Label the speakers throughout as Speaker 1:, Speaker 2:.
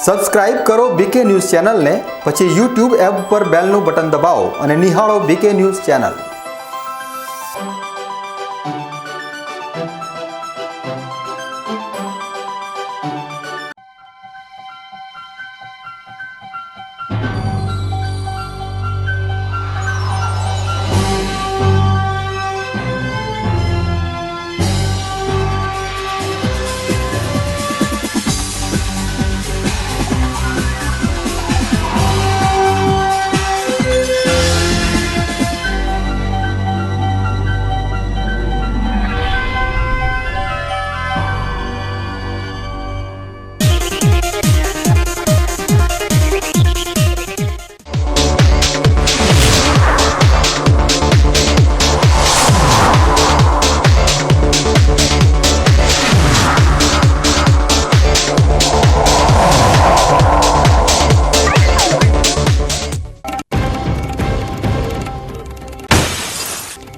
Speaker 1: Subscribe કરો બીકે news ચેનલને, પછી YouTube એપ પર બેલનું બટન દબાવો અને નિહાળો બીકે ન્યૂઝ ચેનલ।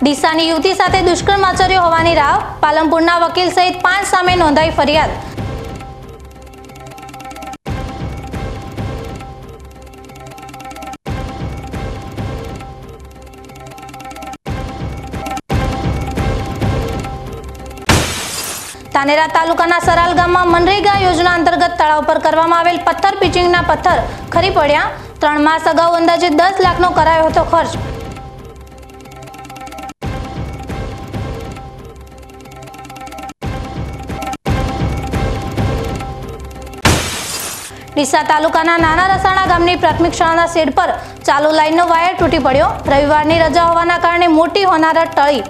Speaker 2: ડીસાની યુવતી સાથે દુષ્કર્મ આચર્યો હોવાની રાવ, પાલનપુરના વકીલ સહિત 5 સામે નોંધાઈ ફરિયાદ। તાનેરા તાલુકાના સરાલ ગામમાં મનરેગા યોજના અંતર્ગત તળાવ પર કરવામાં આવેલ પથ્થર પિચિંગના પથ્થર ખરી પડ્યા। 3 માસ અગાઉ અંદાજે 10 લાખનો કરાયો હતો ખર્ચ। ડીસા તાલુકાના નાના રસાણા ગામની પ્રાથમિક શાળાના શેડ પર ચાલુ લાઇનનો વાયર તૂટી પડ્યો। રવિવારની રજા હોવાના કારણે મોટી હોનારત ટળી।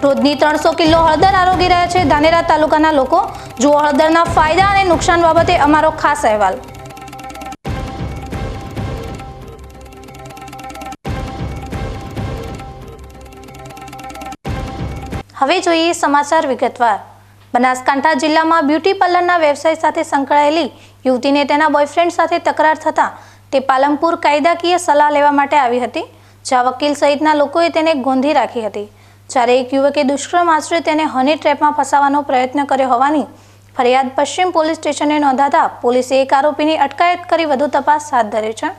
Speaker 2: રોજની 300 કિલો હળદર આરોગી રહ્યા છે ધાનેરા તાલુકાના લોકો। જુઓ હળદરના ફાયદા અને નુકસાન બાબતે અમારો ખાસ અહેવાલ। હવે જોઈએ સમાચાર વિગતવાર। બનાસકાંઠા જિલ્લામાં બ્યુટી પાર્લરના વ્યવસાય સાથે સંકળાયેલી યુવતીને તેના બોયફ્રેન્ડ સાથે તકરાર થતાં તે પાલનપુર કાયદાકીય સલાહ લેવા માટે આવી હતી, જ્યાં વકીલ સહિતના લોકોએ તેને ગોંધી રાખી હતી। જ્યારે એક યુવકે દુષ્કર્મ આચરી તેને હની ટ્રેપમાં ફસાવવાનો પ્રયત્ન કર્યો હોવાની ફરિયાદ પશ્ચિમ પોલીસ સ્ટેશને નોંધાતા પોલીસે એક આરોપીની અટકાયત કરી વધુ તપાસ હાથ ધરી છે।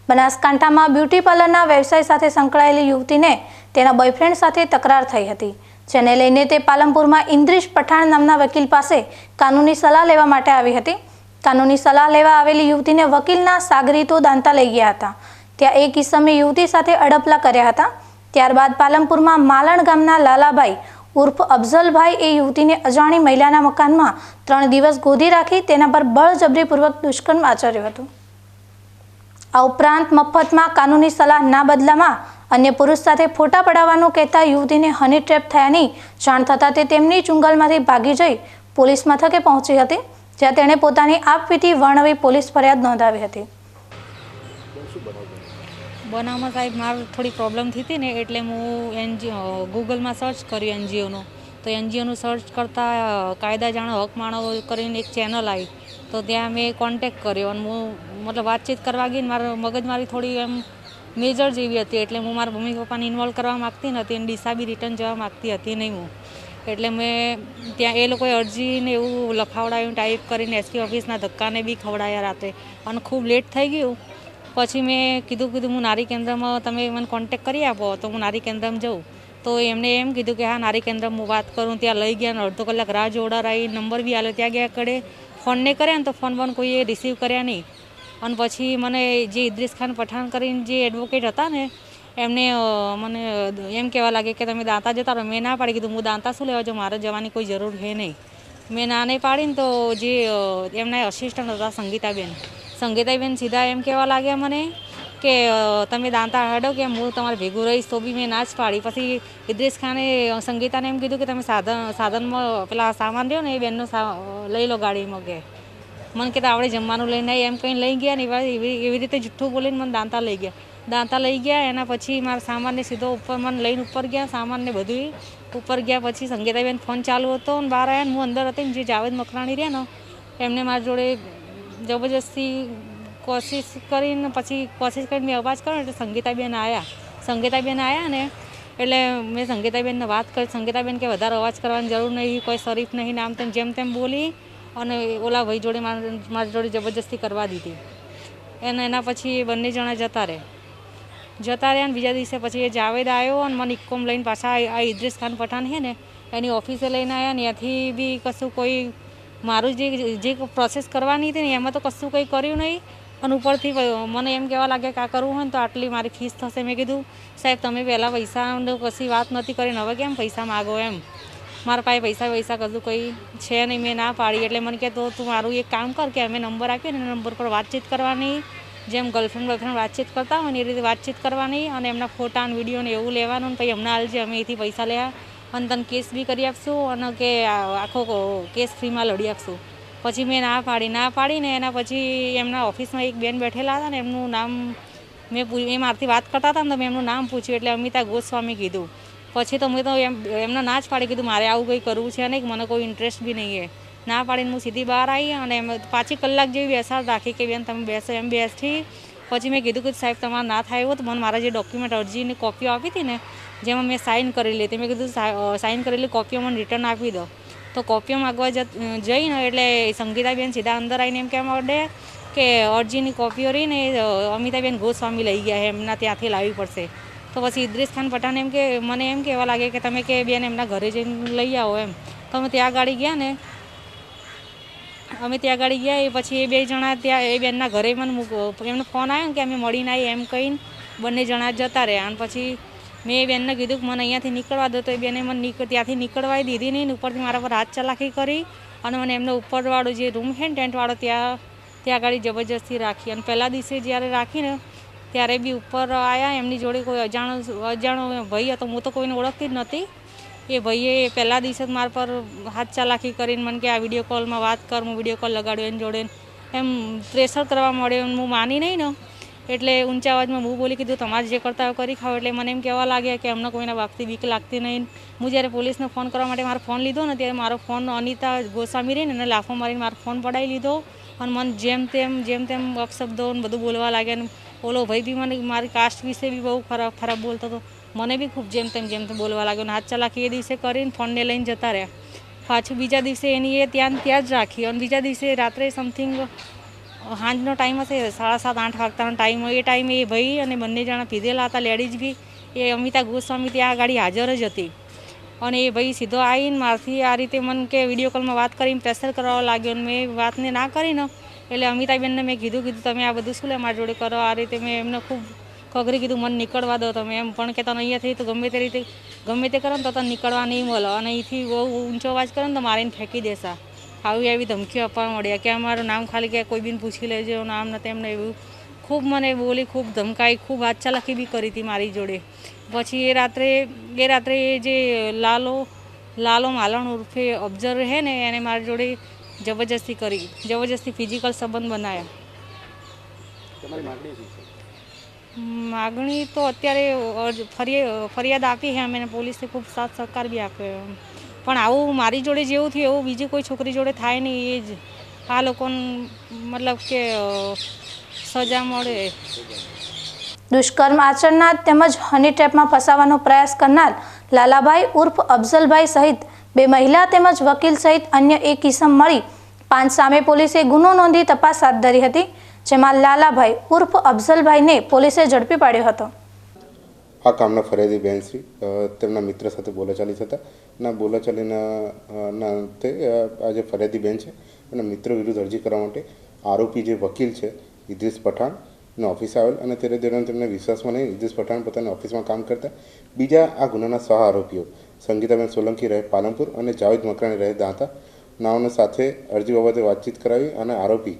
Speaker 2: બનાસકાંઠામાં બ્યુટી પાર્લરના વ્યવસાય સાથે સંકળાયેલી યુવતીને તેના બોયફ્રેન્ડ સાથે તકરાર થઈ હતી, જેને લઈને તે પાલનપુરમાં ઇન્દ્રિશ પઠાણ નામના વકીલ પાસે કાનૂની સલાહ લેવા માટે આવી હતી। કાનૂની સલાહ લેવા આવેલી યુવતીને વકીલના સાગરીતો દાંતા લઈ ગયા હતા। ત્યાં એક ઇસમે યુવતી સાથે અડપલા કર્યા હતા। ત્યારબાદ પાલનપુરમાં માલણ ગામના લાલાભાઈ ઉર્ફ અફઝલભાઈ એ યુવતીને અજાણી મહિલાના મકાનમાં 3 દિવસ ગોદી રાખી તેના પર બળજબરીપૂર્વક દુષ્કર્મ આચર્યું હતું। આ ઉપરાંત મફતમાં કાનૂની સલાહ ના બદલામાં અન્ય પુરુષ સાથે ફોટા પડાવવાનું કહેતા યુવતીને હની ટ્રેપ થયાની જાણ થતાં તે તેમની ચુંગલમાંથી ભાગી જઈ પોલીસ મથકે પહોંચી હતી, જ્યાં તેણે પોતાની આપવીતી વર્ણવી પોલીસ ફરિયાદ નોંધાવી હતી।
Speaker 3: બનાવમાં સાહેબ મારે થોડી પ્રોબ્લેમ થઈ હતી ને, એટલે હું ગૂગલમાં સર્ચ કર્યું એનજીઓનું, તો એનજીઓનું સર્ચ કરતાં કાયદા જાણો હક માણો કરીને એક ચેનલ આવી, તો ત્યાં મેં કોન્ટેક્ટ કર્યો અને હું મતલબ વાતચીત કરવા ગઈ ને મારા મગજમારી થોડી એમ મેજર જેવી હતી, એટલે હું મારા મમ્મી પપ્પાને ઇન્વોલ્વ કરવા માગતી નથી અને ડીસા બી રિટર્ન જવા માગતી હતી નહીં હું, એટલે મેં ત્યાં એ લોકોએ અરજીને એવું લખાવડાવ્યું, ટાઈપ કરીને એસપી ઓફિસના ધક્કાને બી ખવડાવ્યા રાતે અને ખૂબ લેટ થઈ ગયું। પછી મેં કીધું હું નારી કેન્દ્રમાં તમે મને કોન્ટેક્ટ કરી આપો તો હું નારી કેન્દ્રમાં જાઉં, તો એમને એમ કીધું કે હા નારી કેન્દ્રમાં હું વાત કરું। ત્યાં લઈ ગયા, અડધો કલાક રાહ જોડાવી, નંબર બી આલ્યો, ત્યાં ગયા કડે ફોનને કર્યા ને તો ફોન કોઈએ રિસીવ કર્યા નહીં। અને પછી મને જે ઇદ્રીસ ખાન પઠાણ કરીને જે એડવોકેટ હતા ને એમને મને એમ કહેવા લાગે કે તમે દાંતા જતા રહો। મેં ના પાડી, કીધું હું દાંતા શું લેવા જાઉં, મારે જવાની કોઈ જરૂર છે નહીં। મેં ના નહીં પાડીને તો જે એમના આસિસ્ટન્ટ હતા સંગીતાબેન સીધા એમ કહેવા લાગ્યા મને કે તમે દાંતા હાડો કે હું તમારે ભેગું રહીશ, તો બી મેં ના જ પાડી। પછી ઇદ્રીસ ખાને સંગીતાને એમ કીધું કે તમે સાધનમાં પેલા સામાન રહ્યો ને એ બેનનો લઈ લો ગાડીમાં, કે મને કહેતા આપણે જમવાનું લઈને એમ કંઈ લઈ ગયા ને એવી રીતે જુઠ્ઠું બોલીને મને દાંતા લઈ ગયા। એના પછી મારા સામાનને સીધો ઉપર મને લઈને ઉપર ગયા, સામાનને બધું ઉપર ગયા। પછી સંગીતાબેન ફોન ચાલુ હતો ને બહાર આવ્યા ને હું અંદર હતી ને જે જાવેદ મકરાણી રહ્યા ને એમને મારી જોડે જબરજસ્તી કોશિશ કરીને મેં અવાજ કર્યો એટલે સંગીતાબેન આવ્યા ને એટલે મેં સંગીતાબેનને વાત કરી. સંગીતાબેન કે વધારે અવાજ કરવાની જરૂર નહીં, કોઈ શરીફ નહીં, નામ તેમ જેમ તેમ બોલી અને ઓલા ભાઈ જોડે મારી જોડે જબરજસ્તી કરવા દીધી. એના પછી એ બંને જણા જતા રહ્યા અને બીજા દિવસે પછી એ જાવેદ આવ્યો અને મને ઇક્કોમ લઈને પાછા આ ઇદ્રીસ ખાન પઠાણ છે ને એની ઓફિસે લઈને આવ્યા ને ત્યાંથી બી કશું કોઈ મારું જે પ્રોસેસ કરવાની હતી ને એમાં તો કશું કંઈ કર્યું નહીં. અને ઉપરથી મને એમ કહેવા લાગે કે આ કરવું હોય ને તો આટલી મારી ફીસ થશે. મેં કીધું સાહેબ તમે પહેલાં પૈસાનો કશી વાત નથી કરીને હવે કેમ પૈસા માગો એમ. મારા પાસે પૈસા કશું કંઈ છે નહીં. મેં ના પાડી એટલે મને કહે તો તું મારું એક કામ કર કે અમે નંબર આપ્યો ને નંબર પર વાતચીત કરવાની, જેમ ગર્લફ્રેન્ડ બોયફ્રેન્ડ વાતચીત કરતા હોય ને એ રીતે વાતચીત કરવાની અને એમના ફોટા અને વિડીયો ને એવું લેવાનું. પછી અમને હાલજે અમે એથી પૈસા લેવા અને તને કેસ બી કરી આપશું અને કે આખો કેસ ફ્રીમાં લડી આપશું. પછી મેં ના પાડીને એના પછી એમના ઓફિસમાં એક બેન બેઠેલા હતા ને એમનું નામ એ મારથી વાત કરતા હતા ને તો મેં એમનું નામ પૂછ્યું એટલે અમિતા ગોસ્વામી કીધું. પછી તો મેં તો એમને ના જ પાડી, કીધું મારે આવું કંઈ કરવું છે નહીં, મને કોઈ ઇન્ટરેસ્ટ બી નહીં છે. ના પાડીને હું સીધી બહાર આવી અને એમ 5 કલાક જેવી બેસાડ રાખી કે બેન તમે બેસો એમ બેસી. પછી મેં કીધું કે સાહેબ તમારે ના થાય એવું તો મને મારા જે ડોક્યુમેન્ટ અરજીની કોપીઓ આપી હતી ને જેમાં મેં સાઇન કરેલી હતી, મેં કીધું સાઇન કરેલી કોપીઓ મને રિટર્ન આપી દો. તો કોપીઓ માગવા જઈને એટલે સંગીતાબેન સીધા અંદર આવીને એમ કહેવા માંડે કે અરજીની કોપીઓ રહીને અમિતાબેન ગોસ્વામી લઈ ગયા એમના ત્યાંથી લાવવી પડશે. તો પછી ઇદ્રીસ ખાન પઠાણ એમ કે મને એમ કહેવા લાગે કે તમે કે બેન એમના ઘરે જઈને લઈ આવો એમ. તો અમે ત્યાં ગાડી ગયા ને એ પછી એ બે જણા ત્યાં એ બેનના ઘરે મને એમનો ફોન આવ્યો કે અમે મળીને આવી એમ કહીને બંને જણા જતા રહ્યા. અને પછી મેં એ બેનને કીધું કે મને અહીંયાથી નીકળવા દો તો એ બેને મને ત્યાંથી નીકળવા દીધી નહીં. ઉપરથી મારા પર હાથ ચલાકી કરી અને મને એમનો ઉપરવાળો જે રૂમ છે ને ટેન્ટવાળો ત્યાં ગાડી જબરજસ્તી રાખી. અને પહેલા દિવસે જ્યારે રાખીને ત્યારે બી ઉપર આવ્યા એમની જોડે કોઈ અજાણો ભાઈ હતો. હું તો કોઈને ઓળખતી જ નહોતી. એ ભાઈએ પહેલા દિવસે જ મારા પર હાથ ચાલાકી કરીને મને કે આ વિડીયો કોલમાં વાત કર. હું વિડીયો કોલ લગાડ્યો એની જોડે એમ પ્રેશર કરવા મળ્યો. હું માની નહીં ને એટલે ઊંચા અવાજમાં હું બોલી કીધું તમારે જે કરતા હોય કરી ખાઓ. એટલે મને એમ કહેવા લાગ્યા કે અમને કોઈના વાગતી બીક લાગતી નહીં. હું જ્યારે પોલીસને ફોન કરવા માટે મારો ફોન લીધો ને ત્યારે મારો ફોન અનિતા ગોસ્વામી રહીને એને લાફો મારીને મારો ફોન પડાવી લીધો અને મને જેમ તેમ અપશબ્દો ને બધું બોલવા લાગ્યા. ને ઓલો ભાઈ બી મને મારી કાસ્ટ વિશે બી બહુ ખરાબ બોલતો હતો. મને બી ખૂબ જેમ તેમ બોલવા લાગ્યો. ને હાથ ચલાકી એ દિવસે કરીને ફોનને લઈને જતા રહ્યા. પાછું બીજા દિવસે એની એ ત્યાં જ રાખી. અને બીજા દિવસે રાત્રે સમથિંગ સાંજનો ટાઈમ હશે 7:30-8 વાગતાનો ટાઈમ હોય. એ ટાઈમે એ ભાઈ અને બંને જણા પીધેલા હતા લેડીઝ બી. એ અમિતા ગોસ્વામી ત્યાં ગાડી હાજર જ હતી. અને એ ભાઈ સીધો આવીને મારથી આ રીતે મને કે વિડીયો કોલમાં વાત કરીને પ્રેશર કરવા લાગ્યો. અને મેં વાતને ના કરીને એટલે અમિતાબેનને મેં કીધું તમે આ બધું શું લે મારી જોડે કરો. આ રીતે મેં એમને ખૂબ ખગરી કીધું મને નીકળવા દો તમે એમ. પણ કે તને અહીંયાથી તો ગમે તે કરો ને તો તને નીકળવા નહીં મળે અને અહીંથી બહુ ઊંચો અવાજ કરે ને તો મારીને ફેંકી દેશા. આવી ધમકીઓ આપવા મળ્યા કે અમારું નામ ખાલી કે કોઈ બીને પૂછી લેજો નામ ને તેમને એવું ખૂબ મને બોલી, ખૂબ ધમકાઈ, ખૂબ હાથ ચાલાકી બી કરી હતી મારી જોડે. પછી એ રાત્રે જે લાલો માલણ ઉર્ફે ઓબ્ઝર્વર છે ને એને મારી જોડે જબરજસ્તી ફિઝિકલ સંબંધ બનાવ્યા. માગણી તો અત્યારે ફરિયાદ આપી છે અમે પોલીસે ખૂબ સાથ સહકાર બી આપ્યો. પણ આવું મારી જોડે જેવું થયું એવું બીજી કોઈ છોકરી જોડે થાય નહીં. એ જ આ લોકોને મતલબ કે સજા મળે.
Speaker 2: દુષ્કર્મ આચરનાર તેમજ હની ટ્રેપમાં ફસાવાનો પ્રયાસ કરનાર લાલાભાઈ ઉર્ફ અફઝલભાઈ સહિત 2 મહિલા તેમજ વકીલ સહિત અન્ય 1 ઇસમ મળી 5 સામે પોલીસે ગુનો નોંધી તપાસ હાથ ધરી હતી. જેમાં લાલાભાઈ ઉર્ફ અફઝલભાઈને પોલીસે ઝડપી પાડ્યો હતો.
Speaker 4: આ કામના ફરિયાદી બેનશ્રી તેમના મિત્ર સાથે બોલાચાલી થતા ના બોલાચાલીના અંતે આ જે ફરિયાદી બેન છે એના મિત્ર વિરુદ્ધ અરજી કરવા માટે આરોપી જે વકીલ છે ઇદ્રીસ પઠાણ ને ઓફિસ આવેલ અને ત્યારે દરમિયાન તેમને વિશ્વાસમાં નહીં ઇદ્રીસ પઠાણ પોતાની ઓફિસમાં કામ કરતા બીજા આ ગુનાના સહ આરોપીઓ સંગીતાબેન સોલંકી રહે પાલનપુર અને જાવેદ મકરાણી રહે દાંતા નાઓને સાથે અરજી બાબતે વાતચીત કરાવી અને આરોપી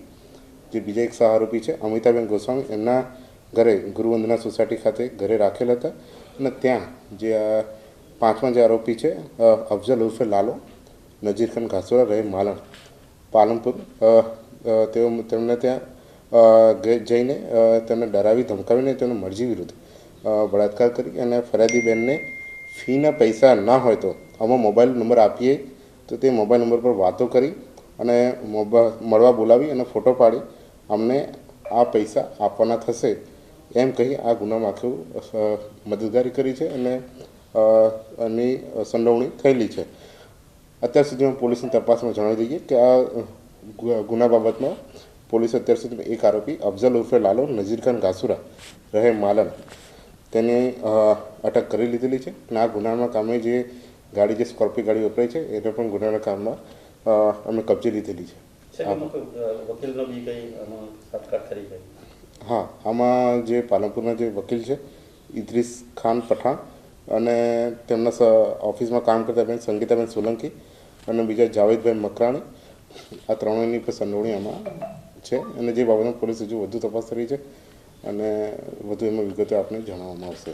Speaker 4: જે બીજા એક સહ આરોપી છે અમિતાબેન ગોસ્વામી એમના ઘરે ગુરુવંદના સોસાયટી ખાતે ઘરે રાખેલ હતા. અને ત્યાં જે આ 5મા જે આરોપી છે અફઝલ ઉર્ફે લાલો નજીર ખાન ઘાસોરા રહે માલણ પાલનપુર તેમને ત્યાં જઈને તેમને ડરાવી ધમકાવીને તેમની મરજી વિરુદ્ધ બળાત્કાર કરી અને ફરિયાદી બેનને ફીના પૈસા ના હોય તો આમાં મોબાઈલ નંબર આપીએ તો તે મોબાઈલ નંબર પર વાતો કરી અને મળવા બોલાવી અને ફોટો પાડી અમને આ પૈસા આપવાના થશે એમ કહી આ ગુનામાં આખું મદદગારી કરી છે અને એની સંડોવણી થયેલી છે. અત્યાર સુધીમાં પોલીસની તપાસમાં જણાવી દઈએ કે આ ગુના બાબતમાં પોલીસે અત્યાર સુધીમાં એક આરોપી અફઝલ ઉર્ફે લાલો નઝીરખાન ઘાસુરા રહે માલન તેને અટક કરી લીધેલી છે અને આ ગુનાના કામે જે ગાડી જે સ્કોર્પિયો ગાડી વપરાય છે એને પણ ગુનાના કામમાં અમે કબજે લીધેલી છે. હા, આમાં જે પાલનપુરના જે વકીલ છે ઇદ્રીસ ખાન પઠાણ અને તેમના ઓફિસમાં કામ કરતા બેન સંગીતાબેન સોલંકી અને બીજા જાવેદભાઈ મકરાણી, આ ત્રણેયની પણ સંડોવણી આમાં છે અને જે બાબતમાં પોલીસ હજુ વધુ તપાસ કરી છે અને વધુ એમાં વિગતો આપને જણાવવામાં આવશે.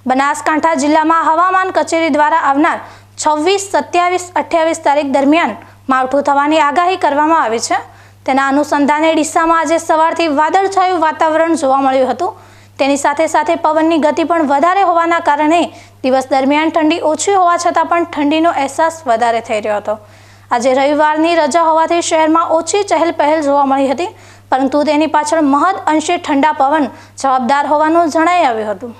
Speaker 2: બનાસકાંઠા જિલ્લામાં હવામાન કચેરી દ્વારા આવનાર 26, 27, 28 તારીખ દરમિયાન માવઠું થવાની આગાહી કરવામાં આવી છે. તેના અનુસંધાને ડીસામાં આજે સવારથી વાદળછાયું વાતાવરણ જોવા મળ્યું હતું. તેની સાથે સાથે પવનની ગતિ પણ વધારે હોવાના કારણે દિવસ દરમિયાન ઠંડી ઓછી હોવા છતાં પણ ઠંડીનો અહેસાસ વધારે થઈ રહ્યો હતો. આજે રવિવારની રજા હોવાથી શહેરમાં ઓછી ચહેલ પહેલ જોવા મળી હતી, પરંતુ તેની પાછળ મહદ અંશે ઠંડા પવન જવાબદાર હોવાનું જણાઈ આવ્યું હતું.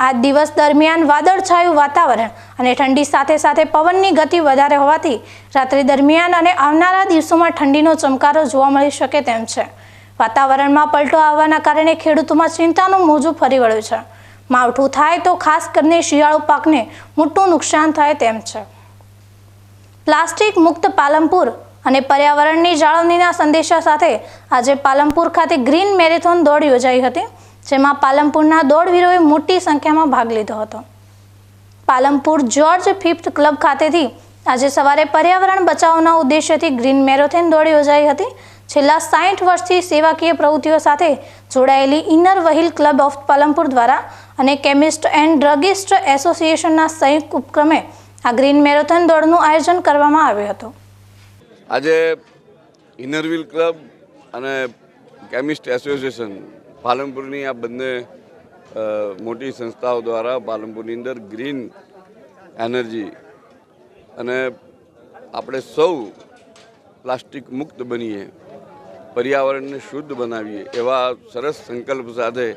Speaker 2: આ દિવસ દરમિયાન વાદળછાયું વાતાવરણ અને ઠંડી સાથે સાથે પવનની ગતિ વધારે હોવાથી રાત્રિ દરમિયાન અને આવનારા દિવસોમાં ઠંડીનો ચમકારો જોવા મળી શકે તેમ છે. વાતાવરણમાં પલટો આવવાના કારણે ખેડૂતોમાં ચિંતાનું મોજું ફરી વળ્યું છે. માવઠું થાય તો ખાસ કરીને શિયાળુ પાકને મોટું નુકસાન થાય તેમ છે. પ્લાસ્ટિક મુક્ત પાલનપુર અને પર્યાવરણની જાળવણીના સંદેશા સાથે આજે પાલનપુર ખાતે ગ્રીન મેરેથોન દોડ યોજાઈ હતી, જેમાં પાલનપુરના દોડવીરોએ મોટી સંખ્યામાં ભાગ લીધો હતો. પાલનપુર જ્યોર્જ ફિફ્થ ક્લબ ખાતેથી આજે સવારે પર્યાવરણ બચાવના ઉદ્દેશ્યથી ગ્રીન મેરેથોન દોડ યોજાઈ હતી. છેલ્લા 60 વર્ષથી સેવાકીય પ્રવૃત્તિઓ સાથે જોડાયેલી inner wheel club of Palanpur દ્વારા અને કેમિસ્ટ એન્ડ ડ્રગિસ્ટ એસોસિએશનના સંયુક્ત ઉપક્રમે આ ગ્રીન મેરેથોન દોડનું આયોજન કરવામાં આવ્યું હતું.
Speaker 5: આજે ઇનર વ્હીલ ક્લબ અને કેમિસ્ટ એસોસિએશન પાલનપુરની આ બંને મોટી સંસ્થાઓ દ્વારા પાલનપુરની અંદર ગ્રીન એનર્જી અને આપણે સૌ પ્લાસ્ટિક મુક્ત બનીએ, પર્યાવરણને શુદ્ધ બનાવીએ એવા સરસ સંકલ્પ સાથે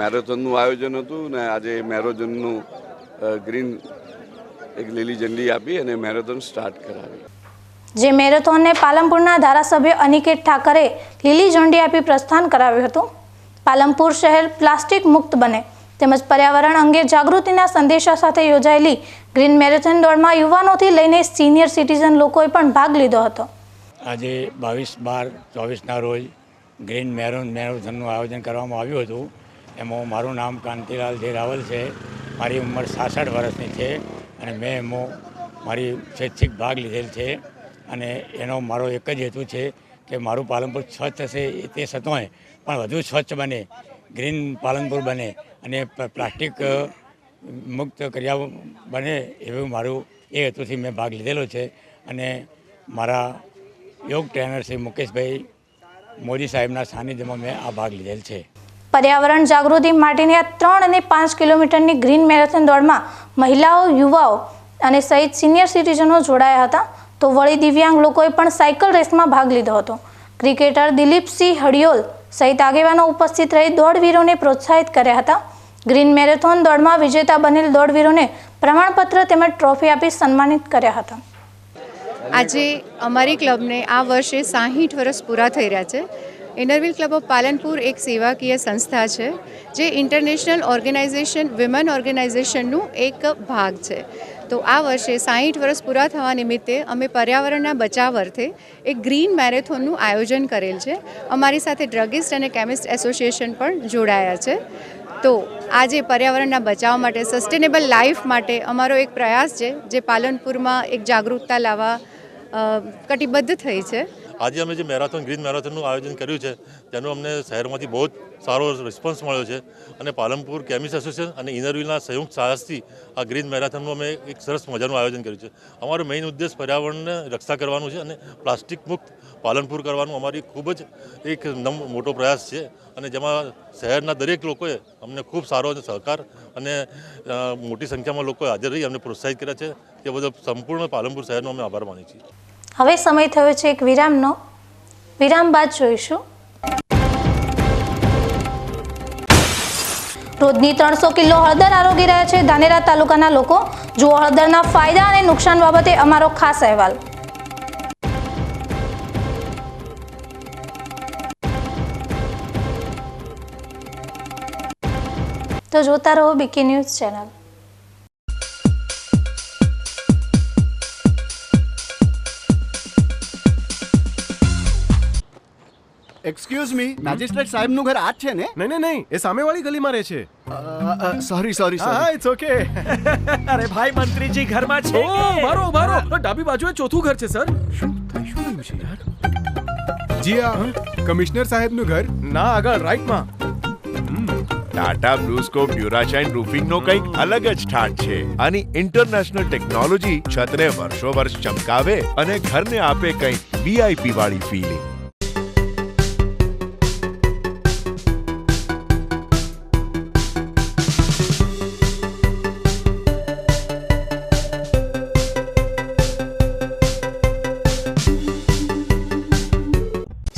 Speaker 5: મેરેથોનનું આયોજન હતું ને આજે મેરેથોનનું ગ્રીન એક લીલી ઝંડી આપી અને મેરેથોન સ્ટાર્ટ કરાવી.
Speaker 2: જે મેરેથોનને પાલનપુરના ધારાસભ્ય અનિકેત ઠાકરે લીલી ઝંડી આપી પ્રસ્થાન કરાવ્યું હતું. પાલનપુર શહેર પ્લાસ્ટિક મુક્ત બને તેમજ પર્યાવરણ અંગે જાગૃતિના સંદેશા સાથે યોજાયેલી ગ્રીન મેરેથોન દોડમાં યુવાનોથી લઈને સિનિયર સિટીઝન લોકોએ પણ ભાગ લીધો હતો.
Speaker 6: આજે 22/12/24ના રોજ ગ્રીન મેરેથોનનું આયોજન કરવામાં આવ્યું હતું. એમાં મારું નામ કાંતિલાલ જે રાવલ છે. મારી ઉંમર 66 વર્ષની છે અને મેં એમાં મારી સ્વૈચ્છિક ભાગ લીધેલ છે અને એનો મારો એક જ હેતુ છે કે મારું પાલનપુર સ્વચ્છ હશે તે છતાંય પણ વધુ સ્વચ્છ બને, ગ્રીન પાલનપુર બને અને પ્લાસ્ટિક મુક્ત કર્યા બને એવું મારું એ હેતુથી મેં ભાગ લીધેલો છે. અને મારા યોગ ટ્રેનર શ્રી મુકેશભાઈ મોદી સાહેબના સાનિધ્યમાં મેં આ ભાગ લીધેલ છે.
Speaker 2: પર્યાવરણ જાગૃતિ માટેની આ 3 અને 5 કિલોમીટરની ગ્રીન મેરેથોન દોડમાં મહિલાઓ, યુવાઓ અને સહિત સિનિયર સિટીઝનો જોડાયા હતા. તો વળી દિવ્યાંગ લોકોએ પણ સાયકલ રેસમાં ભાગ લીધો હતો. ક્રિકેટર દિલીપસિંહ હડિયોલ સહિત આગેવાનો ઉપસ્થિત રહી દોડવીરોને પ્રોત્સાહિત કર્યા હતા. ગ્રીન મેરેથોન દોડમાં વિજેતા બનેલ દોડવીરોને પ્રમાણપત્ર તેમજ ટ્રોફી આપી સન્માનિત કર્યા હતા.
Speaker 7: આજે અમારી ક્લબને આ વર્ષે 60 વર્ષ પૂરા થઈ રહ્યા છે. Inner wheel club of Palanpur એક સેવાકીય સંસ્થા છે જે ઇન્ટરનેશનલ ઓર્ગેનાઇઝેશન વિમેન ઓર્ગેનાઇઝેશનનું એક ભાગ છે. તો આ વર્ષે 60 વર્ષ પૂરા થવા નિમિત્તે અમે પર્યાવરણના બચાવ અર્થે એક ગ્રીન મેરેથોનનું આયોજન કરેલ છે. અમારી સાથે ડ્રગિસ્ટ અને કેમિસ્ટ એસોસિએશન પણ જોડાયા છે. તો આજે પર્યાવરણના બચાવ માટે, સસ્ટેનેબલ લાઈફ માટે અમારો એક પ્રયાસ છે જે પાલનપુરમાં એક જાગૃતતા લાવવા કટિબદ્ધ થઈ છે.
Speaker 8: આજે અમે જે ગ્રીન મેરેથોનનું આયોજન કર્યું છે તેનો અમને શહેરમાંથી બહુ જ સારો રિસ્પોન્સ મળ્યો છે અને પાલનપુર કેમિસ્ટ એસોસિએશન અને ઇનર વ્હીલના સંયુક્ત સાહસથી આ ગ્રીન મેરેથોનનું અમે એક સરસ મજાનું આયોજન કર્યું છે. અમારો મેઇન ઉદ્દેશ પર્યાવરણને રક્ષા કરવાનું છે અને પ્લાસ્ટિક મુક્ત પાલનપુર કરવાનું અમારી ખૂબ જ એક મોટો પ્રયાસ છે અને જેમાં શહેરના દરેક લોકોએ અમને ખૂબ સારો સહકાર અને મોટી સંખ્યામાં લોકોએ હાજર રહી અમને પ્રોત્સાહિત કર્યા છે. તે બદલ સંપૂર્ણ પાલનપુર શહેરનો અમે આભાર માનીએ છીએ.
Speaker 2: હવે સમય થયો છે એક વિરામનો. વિરામ બાદ જોઈશું. રોજની 300 કિલો હળદર આરોગી રહ્યા છે ધાનેરા તાલુકાના લોકો. જુઓ હળદરના ફાયદા અને નુકસાન બાબતે અમારો ખાસ અહેવાલ. તો જોતા રહો BK news channel.
Speaker 9: Excuse me, magistrate સાહેબનું ઘર આ જ છે ને?
Speaker 10: નહીં, એ સામેવાળી ગલીમાં રહે છે.
Speaker 9: સોરી.
Speaker 10: હા, ઇટ્સ ઓકે.
Speaker 11: અરે ભાઈ, મંત્રીજી ઘરમાં છે.
Speaker 10: ઓ મારો ડાબી બાજુએ ચોથું ઘર છે સર. શું થયું છે યાર?
Speaker 12: જી હા, કમિશનર સાહેબનું ઘર.
Speaker 10: ના, આગળ રાઈટમાં.
Speaker 11: ટાટા બ્લુસ્કોપ ડ્યુરાશાઇન રૂફિંગનો કંઈક અલગ જ ઠાઠ છે. આની ઇન્ટરનેશનલ ટેકનોલોજી છતને વર્ષો વર્ષ ચમકાવે અને ઘરને આપે કંઈક વીઆઈપી વાળી ફીલિંગ.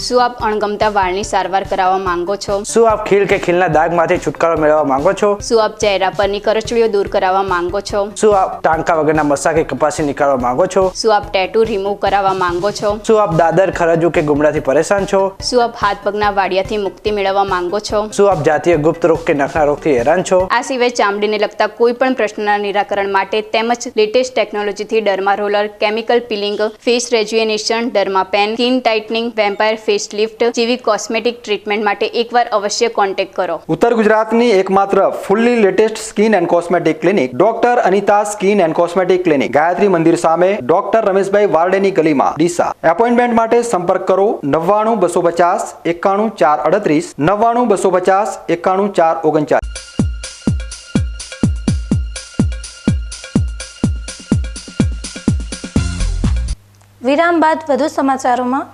Speaker 13: શું આપ અણગમતા વાળની સારવાર કરાવવા માંગો છો?
Speaker 14: શું આપ ખીલ કે ખીલના દાગમાંથી છુટકારો મેળવવા માંગો છો?
Speaker 13: શું આપ ચહેરા પરની કરચલીઓ દૂર કરાવવા માંગો છો?
Speaker 14: શું આપ ટાંકા વગરના મસા કે કપાસી નીકાળવા માંગો છો?
Speaker 13: શું આપ ટેટુ રિમૂવ કરાવવા માંગો છો?
Speaker 14: શું આપ દાદર ખરજુ કે ગુમડાથી પરેશાન છો?
Speaker 13: શું આપ હાથ પગના વાડિયાથી મુક્તિ મેળવવા માંગો છો?
Speaker 14: શું આપ જાતીય ગુપ્ત રોગ કે નખના રોગથી હેરાન છો?
Speaker 13: આ સિવાય ચામડીને લગતા કોઈ પણ પ્રશ્નના નિરાકરણ માટે તેમજ લેટેસ્ટ ટેકનોલોજીથી derma roller, chemical peeling, face rejuvenation, derma pen, skin tightening, vampire face lift જેવી કોસ્મેટિક ટ્રીટમેન્ટ માટે એકવાર અવશ્ય કોન્ટેક્ટ કરો.
Speaker 1: ઉત્તર ગુજરાતની એકમાત્ર fully latest skin and cosmetic clinic doctor Anita skin and cosmetic clinic, Gayatri Mandir સામે, ડોક્ટર રમેશભાઈ વારડેની ગલીમાં, ડીસા. એપોઇન્ટમેન્ટ માટે સંપર્ક કરો 99 250 91 438, 99 250 91 439.
Speaker 2: વિરામ બાદ વધુ સમાચારોમાં.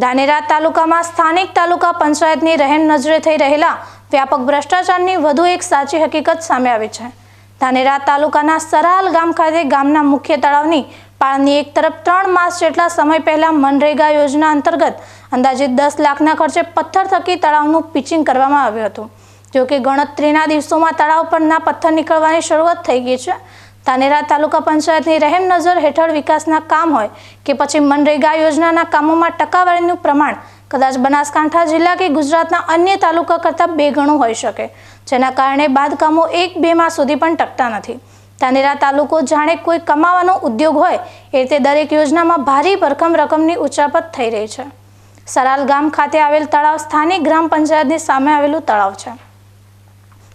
Speaker 2: ધાનેરા તાલુકામાં સ્થાનિક તાલુકા પંચાયતની રહેમ નજરે થઈ રહેલા વ્યાપક ભ્રષ્ટાચારની વધુ એક સાચી હકીકત સામે આવી છે. ધાનેરા તાલુકાના સરાલ ગામ ખાતે ગામના મુખ્ય તળાવની પાળની એક તરફ 3 માસ જેટલા સમય પહેલા મનરેગા યોજના અંતર્ગત અંદાજિત 10 લાખના ખર્ચે પથ્થર થકી તળાવનું પિચિંગ કરવામાં આવ્યું હતું. જો કે ગણતરીના દિવસોમાં તળાવ પરના પથ્થર નીકળવાની શરૂઆત થઈ ગઈ છે. ધાનેરા તાલુકા પંચાયતની રહેમ નજર હેઠળ વિકાસના કામ હોય કે પછી મનરેગા યોજનાના કામોમાં ટકાવારીનું પ્રમાણ કદાચ બનાસકાંઠા જિલ્લા કે ગુજરાતના અન્ય તાલુકા કરતાં 2 ગણું હોઈ શકે, જેના કારણે બાંધકામો 1-2 માસ સુધી પણ ટકતા નથી. ધાનેરા તાલુકો જાણે કોઈ કમાવાનો ઉદ્યોગ હોય એ રીતે દરેક યોજનામાં ભારી ભરખમ રકમની ઉચાપત થઈ રહી છે. સરાલ ગામ ખાતે આવેલ તળાવ સ્થાનિક ગ્રામ પંચાયતની સામે આવેલું તળાવ છે.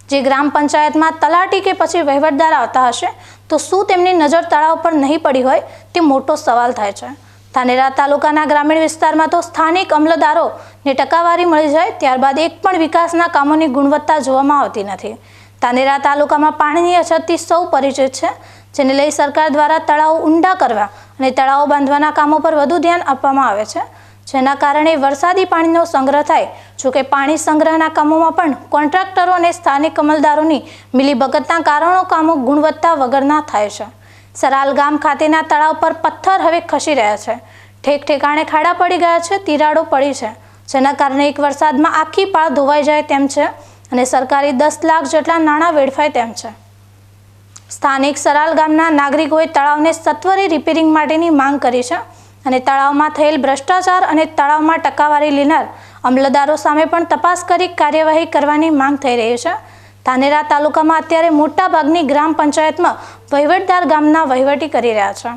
Speaker 2: જે ગ્રામ પંચાયતમાં તલાટી કે પછી વહીવટદાર આવતા હશે તો શું તેમની નજર તળાવ પર નહીં પડી હોય તે મોટો સવાલ થાય છે. ધાનેરા તાલુકાના ગ્રામીણ વિસ્તારમાં તો સ્થાનિક અમલદારોને ટકાવારી મળી જાય ત્યારબાદ એક પણ વિકાસના કામોની ગુણવત્તા જોવામાં આવતી નથી. ધાનેરા તાલુકામાં પાણીની અછતથી સૌ પરિચિત છે, જેને લઈ સરકાર દ્વારા તળાવો ઊંડા કરવા અને તળાવો બાંધવાના કામો પર વધુ ધ્યાન આપવામાં આવે છે, જેના કારણે વરસાદી પાણીનો સંગ્રહ થાય. જોકે પાણી સંગ્રહના કામોમાં પણ કોન્ટ્રાક્ટરો અને સ્થાનિક અમલદારોની મિલીભગતના કારણો કામો ગુણવત્તા વગરના થાય છે. સરાલ ગામ ખાતેના તળાવ પર પથ્થર હવે ખસી રહ્યા છે. ઠેક ઠેકાણે ખાડા પડી ગયા છે, તિરાડો પડી છે, જેના કારણે એક વરસાદમાં આખી પાળ ધોવાઈ જાય તેમ છે અને સરકારી 10 લાખ જેટલા નાણાં વેડફાય તેમ છે. સ્થાનિક સરાલ ગામના નાગરિકોએ તળાવને સત્વરે રિપેરિંગ માટેની માંગ કરી છે અને તળાવમાં થયેલ ભ્રષ્ટાચાર અને તળાવમાં ટકાવારી લેનાર અમલદારો સામે પણ તપાસ કરી કાર્યવાહી કરવાની માંગ થઈ રહી છે. ધાનેરા તાલુકામાં અત્યારે મોટા ભાગની ગ્રામ પંચાયતમાં વહીવટદાર ગામના વહીવટી કરી રહ્યા છે.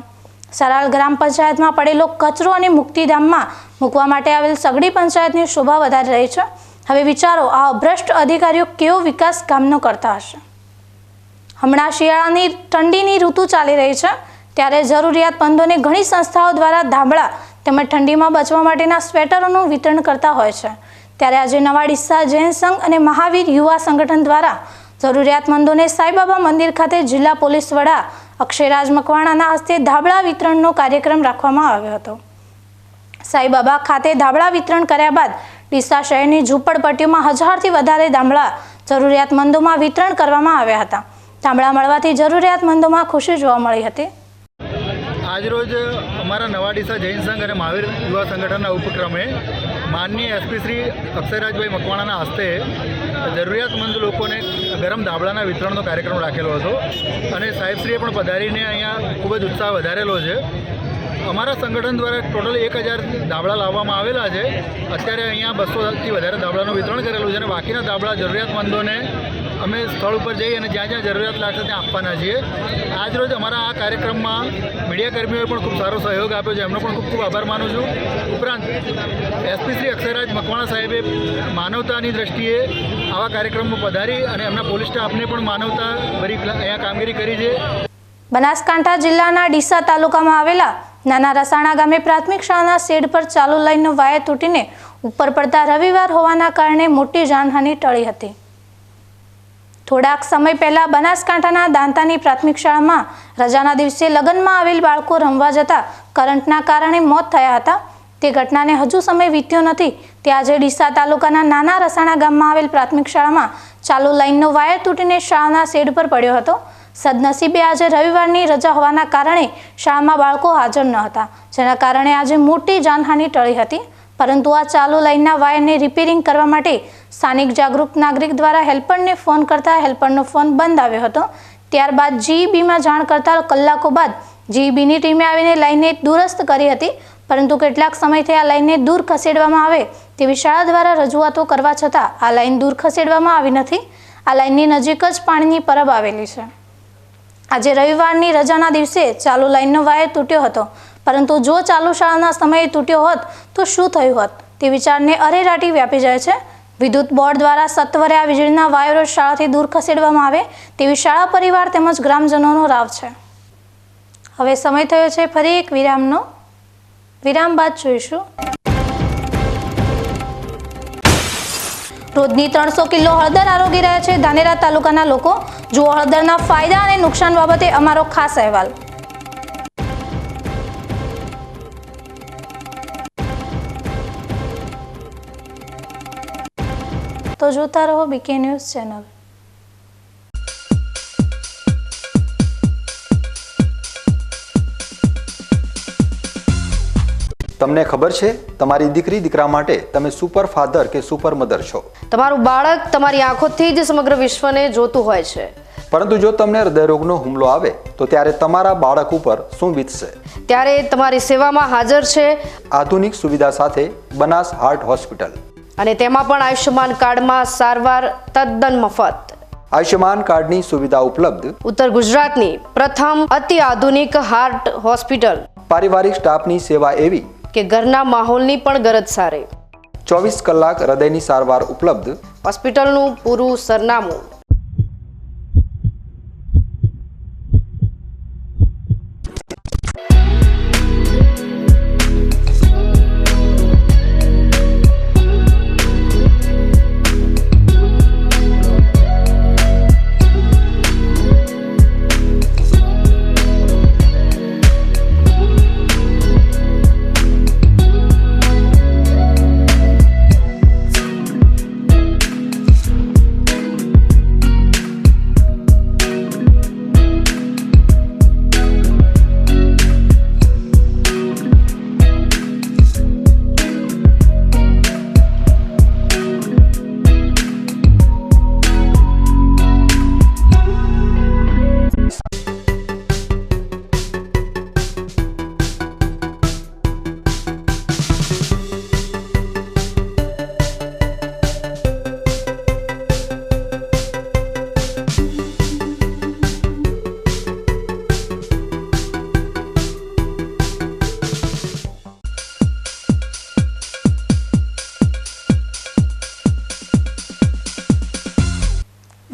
Speaker 2: સરાલ ગ્રામ પંચાયતમાં પડેલો કચરો અને મુક્તિધામમાં મૂકવા માટે આવેલ સગડી પંચાયતની શોભા વધારી રહી છે. હવે વિચારો આ ભ્રષ્ટ અધિકારીઓ કેવો વિકાસ ગામનો કરતા હશે. હમણાં શિયાળાની ઠંડીની ઋતુ ચાલી રહી છે, ત્યારે જરૂરિયાતમંદોને ઘણી સંસ્થાઓ દ્વારા ધાબળા તેમજ ઠંડીમાં બચવા માટેના સ્વેટરોનું વિતરણ કરતા હોય છે. ત્યારે આજે નવા ડીસા જૈન સંઘ અને મહાવીર યુવા સંગઠન દ્વારા જરૂરિયાતમંદોને સાંઈબાબા મંદિર ખાતે જિલ્લા પોલીસ વડા અક્ષયરાજ મકવાણાના હસ્તે ધાબળા વિતરણનો કાર્યક્રમ રાખવામાં આવ્યો હતો. સાંઈબાબા ખાતે ધાબળા વિતરણ કર્યા બાદ ડીસા શહેરની ઝૂંપડપટ્ટીઓમાં 1000થી વધારે ધાબળા જરૂરિયાતમંદોમાં વિતરણ કરવામાં આવ્યા હતા. ધાબળા મળવાથી જરૂરિયાતમંદોમાં ખુશી જોવા મળી હતી.
Speaker 9: આજરોજ
Speaker 15: અમારા નવા ડીસા જૈન સંઘ અને મહાવીર યુવા સંગઠનના ઉપક્રમે માનનીય એસપી શ્રી અક્ષયરાજભાઈ મકવાણાના હસ્તે જરૂરિયાતમંદ લોકોને ગરમ ધાબળાના વિતરણનો કાર્યક્રમ રાખેલો હતો અને સાહેબશ્રીએ પણ પધારીને અહીંયા ખૂબ જ ઉત્સાહ વધારેલો છે. અમારા સંગઠન દ્વારા ટોટલ 1000 ધાબળા લાવવામાં આવેલા છે. અત્યારે અહીંયા 200થી વધારે ધાબળાનું વિતરણ કરેલું છે અને બાકીના ધાબળા જરૂરિયાતમંદોને અમે સ્થળ ઉપર જઈ અને જ્યાં જ્યાં જરૂરિયાત લાગશે ત્યાં આપવાના છીએ. આજરોજ અમારા આ કાર્યક્રમમાં મીડિયાકર્મીઓએ પણ ખૂબ સારો સહયોગ આપ્યો છે, એમનો પણ ખૂબ ખૂબ આભાર માનું છું. ઉપરાંત એસપી શ્રી અક્ષયરાજ મકવાણા સાહેબે માનવતાની દ્રષ્ટિએ આવા કાર્યક્રમમાં પધારી અને એમના પોલીસ સ્ટાફને પણ માનવતા ભરી અહીંયા કામગીરી કરી છે.
Speaker 2: બનાસકાંઠા જિલ્લાના ડીસા તાલુકામાં આવેલા નાના રસાણા ગામે પ્રાથમિક શાળાના શેડ પર ચાલુ લાઈનનો વાયર તૂટીને ઉપર પડતા રવિવાર હોવાના કારણે મોટી જાનહાનિ ટળી હતી. થોડાક સમય પહેલા બનાસકાંઠાના દાંતાની પ્રાથમિક શાળામાં રજાના દિવસે લગ્નમાં આવેલ બાળકો રમવા જતા કરંટના કારણે મોત થયા હતા. તે ઘટનાને હજુ સમય વીત્યો નથી તે આજે ડીસા તાલુકાના નાના રસાણા ગામમાં આવેલ પ્રાથમિક શાળામાં ચાલુ લાઈનનો વાયર તૂટીને શાળાના શેડ પર પડ્યો હતો. સદનસીબે આજે રવિવારની રજા હોવાના કારણે શાળામાં બાળકો હાજર ન હતા, જેના કારણે આજે મોટી જાનહાનિ ટળી હતી. પરંતુ આ ચાલુ લાઈનના વાયરને રિપેરિંગ કરવા માટે સ્થાનિક જાગૃત નાગરિક દ્વારા હેલ્પરને ફોન કરતા હેલ્પરનો ફોન બંધ આવ્યો હતો. ત્યારબાદ જીઈબીમાં જાણ કરતા કલાકો બાદ જીઈબીની ટીમે આવીને લાઈનને દુરસ્ત કરી હતી, પરંતુ કેટલાક સમયથી આ લાઈનને દૂર ખસેડવામાં આવે તેવી શાળા દ્વારા રજૂઆતો કરવા છતાં આ લાઈન દૂર ખસેડવામાં આવી નથી. આ લાઈનની નજીક જ પાણીની પરબ આવેલી છે. આજે રવિવારની રજાના દિવસે ચાલુ લાઈનનો વાયર તૂટ્યો હતો, પરંતુ જો ચાલુ શાળાના સમયે તૂટ્યો હોત તો શું થયું હોત તે વિચારને અરેરાટી વ્યાપી જાય છે. વિદ્યુત બોર્ડ દ્વારા સત્વરે આ વીજળીના વાયરો શાળાથી દૂર ખસેડવામાં આવે તેવી શાળા પરિવાર તેમજ ગ્રામજનોનો રાવ છે. હવે સમય થયો છે ફરી એક વિરામનો. વિરામ બાદ જોઈશું. રોજની 300 કિલો હળદર આરોગી રહ્યા છે ધાનેરા તાલુકાના લોકો. જુઓ હળદરના ફાયદા અને નુકસાન બાબતે અમારો ખાસ અહેવાલ. તો જોતા રહો બીકે ન્યૂઝ ચેનલ.
Speaker 1: તમને ખબર છે તમારી દીકરી દીકરા માટે તમે સુપર ફાધર કે સુપર મધર છો.
Speaker 16: તમારું બાળક તમારી આંખોથી જ સમગ્ર વિશ્વને જોતું હોય છે.
Speaker 1: પરંતુ જો તમને હૃદયરોગનો હુમલો આવે તો ત્યારે તમારા બાળક ઉપર શું વીતશે?
Speaker 16: ત્યારે તમારી સેવામાં હાજર છે
Speaker 1: આધુનિક સુવિધા સાથે બનાસ હાર્ટ હોસ્પિટલ,
Speaker 16: અને તેમાં પણ આયુષ્યમાન કાર્ડમાં સારવાર તદ્દન મફત.
Speaker 1: આયુષ્યમાન કાર્ડની સુવિધા ઉપલબ્ધ
Speaker 16: ઉત્તર ગુજરાતની પ્રથમ અતિ આધુનિક હાર્ટ હોસ્પિટલ.
Speaker 1: પારિવારિક સ્ટાફની સેવા એવી
Speaker 16: કે ઘરના માહોલની પણ ગરજ સારી.
Speaker 1: 24 કલાક હૃદયની સારવાર ઉપલબ્ધ.
Speaker 16: હોસ્પિટલનું પૂરું સરનામું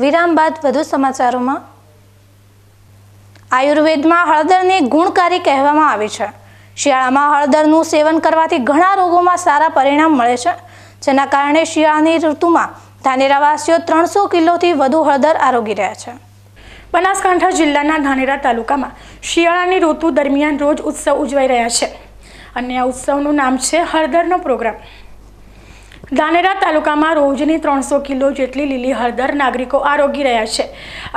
Speaker 2: વિરામ બાદ વધુ સમાચારોમાં. આયુર્વેદમાં હળદરને ગુણકારી કહેવામાં આવે છે. શિયાળામાં હળદરનું સેવન કરવાથી ઘણા રોગોમાં સારા પરિણામ મળે છે, જેના કારણે શિયાળાની ઋતુમાં ધાનેરાવાસીઓ 300 કિલોથી વધુ હળદર આરોગી રહ્યા છે.
Speaker 17: બનાસકાંઠા જિલ્લાના ધાનેરા તાલુકામાં શિયાળાની ઋતુ દરમિયાન રોજ ઉત્સવ ઉજવાઈ રહ્યા છે, અને આ ઉત્સવનું નામ છે હળદરનો પ્રોગ્રામ. ધાનેરા તાલુકામાં રોજની 300 કિલો જેટલી લીલી હળદર નાગરિકો આરોગી રહ્યા છે.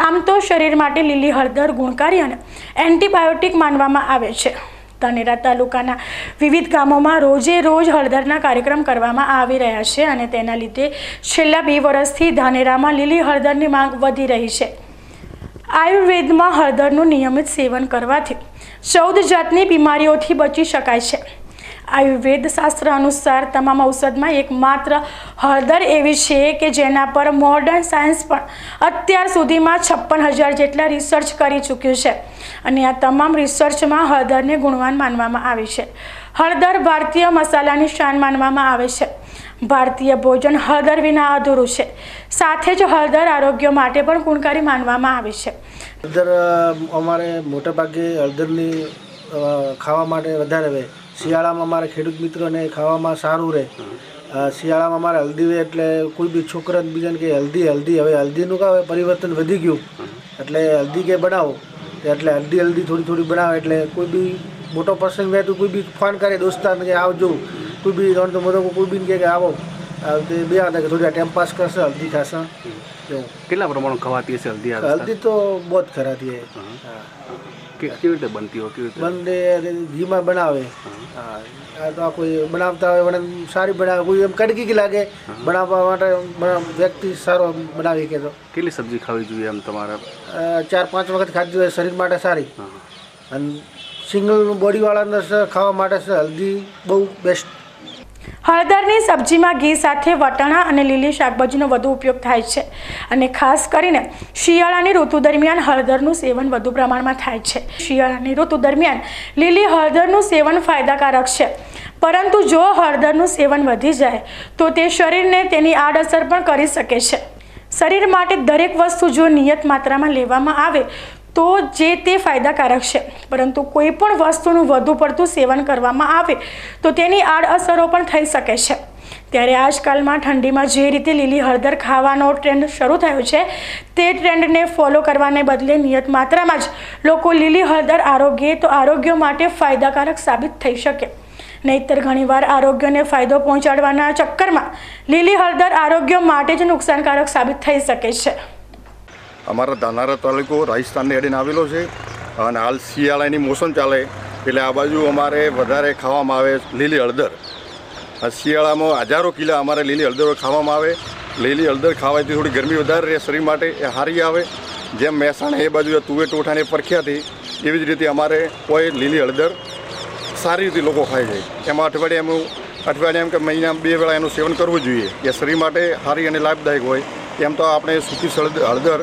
Speaker 17: આમ તો શરીર માટે લીલી હળદર ગુણકારી અને એન્ટીબાયોટિક માનવામાં આવે છે. ધાનેરા તાલુકાના વિવિધ ગામોમાં રોજે રોજ હળદરના કાર્યક્રમ કરવામાં આવી રહ્યા છે અને તેના લીધે છેલ્લા 2 વર્ષથી ધાનેરામાં લીલી હળદરની માંગ વધી રહી છે. આયુર્વેદમાં હળદરનું નિયમિત સેવન કરવાથી 14 જાતની બીમારીઓથી બચી શકાય છે. આયુર્વેદ શાસ્ત્ર અનુસાર તમામ ઔષધમાં એકમાત્ર હળદર એવી છે કે જેના પર મોડર્ન સાયન્સ પણ અત્યાર સુધીમાં 56,000 જેટલા રિસર્ચ કરી ચૂક્યું છે અને આ તમામ રિસર્ચમાં હળદરને ગુણવાન માનવામાં આવે છે. હળદર ભારતીય મસાલાની શાન માનવામાં આવે છે. ભારતીય ભોજન હળદર વિના અધૂરું છે. સાથે જ હળદર આરોગ્ય માટે પણ ગુણકારી માનવામાં આવે છે.
Speaker 18: હળદર અમારે મોટાભાગે હળદરની ખાવા માટે વધારે હોય. શિયાળામાં અમારે ખેડૂત મિત્રોને ખાવામાં સારું રહે. શિયાળામાં અમારે હલ્દી હોય એટલે કોઈ બી છોકરા બીજાને કે હલ્દી હવે હલ્દીનું કાં પરિવર્તન વધી ગયું એટલે હલ્દી કે બનાવો એટલે હલ્દી થોડી બનાવે એટલે કોઈ બી મોટો પ્રસંગ હોય તો કોઈ બી ફોન કરે દોસ્તારને કે આવજો, કોઈ બી તો મોટો કોઈ બી કે આવો તે બે હતા કે થોડી ટાઈમ પાસ કરશે હલ્દી ખાશે.
Speaker 10: કેટલા પ્રમાણમાં ખવાતી હશે હલ્દી?
Speaker 18: હલ્દી તો બહુ જ ખરાતી है.
Speaker 10: કેવી રીતે બનતી હોય?
Speaker 18: બનતે ઘીમાં બનાવે. હા તો કોઈ બનાવતા હોય મને સારી બનાવે, કોઈ એમ કડકી કે લાગે બનાવવા માટે વ્યક્તિ સારો બનાવી કે. તો
Speaker 10: કેટલી સબ્જી ખાવી જોઈએ એમ તમારે?
Speaker 18: 4-5 વખત ખાધી હોય, શરીર માટે સારી. અને સિંગલ બોડીવાળાને ખાવા માટે છે હલ્દી બહુ બેસ્ટ.
Speaker 17: હળદરની સબ્જીમાં ઘી સાથે વટાણા અને લીલી શાકભાજીનો વધુ ઉપયોગ થાય છે અને ખાસ કરીને શિયાળાની ઋતુ દરમિયાન હળદરનું સેવન વધુ પ્રમાણમાં થાય છે. શિયાળાની ઋતુ દરમિયાન લીલી હળદરનું સેવન ફાયદાકારક છે, પરંતુ જો હળદરનું સેવન વધી જાય તો તે શરીરને તેની આડઅસર પણ કરી શકે છે. શરીર માટે દરેક વસ્તુ જો નિયત માત્રામાં લેવામાં આવે તો જે તે ફાયદાકારક છે, પરંતુ કોઈ પણ વસ્તુનું વધુ પડતું સેવન કરવામાં આવે તો તેની આડઅસરો પણ થઈ શકે છે. ત્યારે આજકાલમાં ઠંડીમાં જે રીતે લીલી હળદર ખાવાનો ટ્રેન્ડ શરૂ થયો છે તે ટ્રેન્ડને ફોલો કરવાને બદલે નિયત માત્રામાં જ લોકો લીલી હળદર આરોગ્ય માટે ફાયદાકારક સાબિત થઈ શકે. નહીંતર ઘણીવાર આરોગ્યને ફાયદો પહોંચાડવાના ચક્કરમાં લીલી હળદર આરોગ્ય માટે જ નુકસાનકારક સાબિત થઈ શકે છે.
Speaker 19: અમારા ધાનેરા તાલુકો રાજસ્થાનને અડીને આવેલો છે અને હાલ શિયાળાની મોસમ ચાલે એટલે આ બાજુ અમારે વધારે ખાવામાં આવે લીલી હળદર. શિયાળામાં હજારો કિલા અમારે લીલી હળદર ખાવામાં આવે. લીલી હળદર ખાવાથી થોડી ગરમી વધારે રહે, શરીર માટે એ સારી આવે. જેમ મહેસાણા એ બાજુ તુવેર ટોઠાને પ્રખ્યાતી એવી જ રીતે અમારે કોઈ લીલી હળદર સારી રીતે લોકો ખાય છે. એમાં અઠવાડિયા એમ કે મહિનામાં 2 વેળા એનું સેવન કરવું જોઈએ. એ શરીર માટે સારી અને લાભદાયક હોય. એમ તો આપણે સૂકી હળદર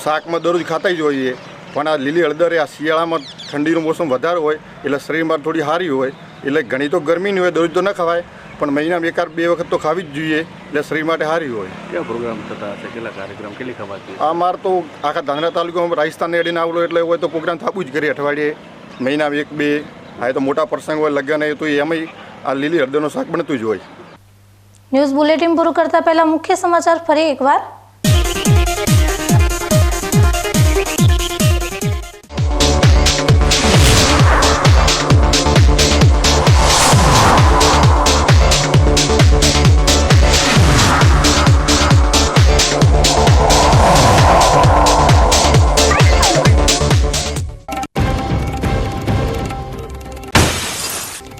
Speaker 19: શાકમાં દરરોજ ખાતા જ હોઈએ, પણ આ લીલી હળદર આ શિયાળામાં ઠંડીનું મોસમ વધારે હોય એટલે શરીર માટે થોડી સારી હોય. એટલે ઘણી તો ગરમીની હોય, દરરોજ તો ન ખવાય, પણ મહિનામાં 1-2 વખત તો ખાવી જ જોઈએ એટલે શરીર માટે સારી હોય.
Speaker 10: કેવા પ્રોગ્રામ થતા હશે? કેટલા કાર્યક્રમ, કેટલી ખવાતી?
Speaker 19: આ માર તો આખા ધાનેરા તાલુકામાં રાજસ્થાનને અડીને આવેલો એટલે હોય તો પ્રોગ્રામ થવું જ કરીએ અઠવાડિયે, મહિનામાં 1-2. આ તો મોટા પ્રસંગ હોય, લગ્ન હોય તો એમાંય આ લીલી હળદરનું શાક બનતું જ હોય.
Speaker 2: ન્યૂઝ બુલેટિન પૂરું કરતા પહેલા મુખ્ય સમાચાર ફરી એકવાર.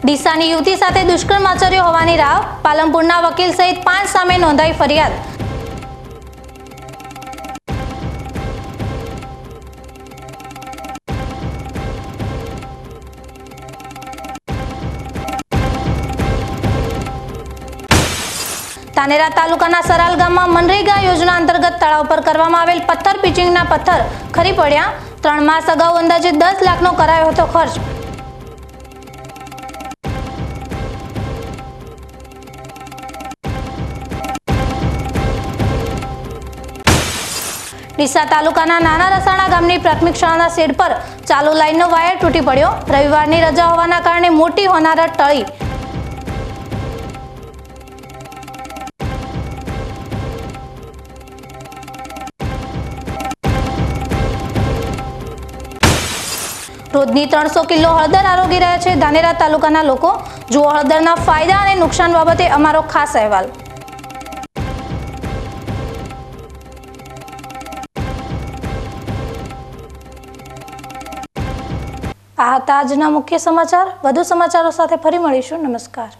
Speaker 2: ડીસાની યુવતી સાથે દુષ્કર્મ આચર્યો હોવાની રાવ. પાલનપુરના વકીલ સહિત 5 સામે નોંધાઈ ફરિયાદ. ધાનેરા તાલુકાના સરાલ ગામમાં મનરેગા યોજના અંતર્ગત તળાવ પર કરવામાં આવેલ પથ્થર પિચિંગના પથ્થર ખરી પડ્યા. 3 માસ અગાઉ અંદાજે 10 લાખનો કરાયો હતો ખર્ચ. ડીસા તાલુકાના નાના રસાણા ગામની પ્રાથમિક શાળાના શેડ પર ચાલુ લાઇનનો વાયર તૂટી પડ્યો. રવિવારની રજા હોવાના કારણે મોટી હોનારત ટળી. રોજની 300 કિલો હળદર આરોગી રહ્યા છે ધાનેરા તાલુકાના લોકો. જુઓ હળદરના ફાયદા અને નુકસાન બાબતે અમારો ખાસ અહેવાલ. આ હતા આજના મુખ્ય સમાચાર. વધુ સમાચારો સાથે ફરી મળીશું. નમસ્કાર.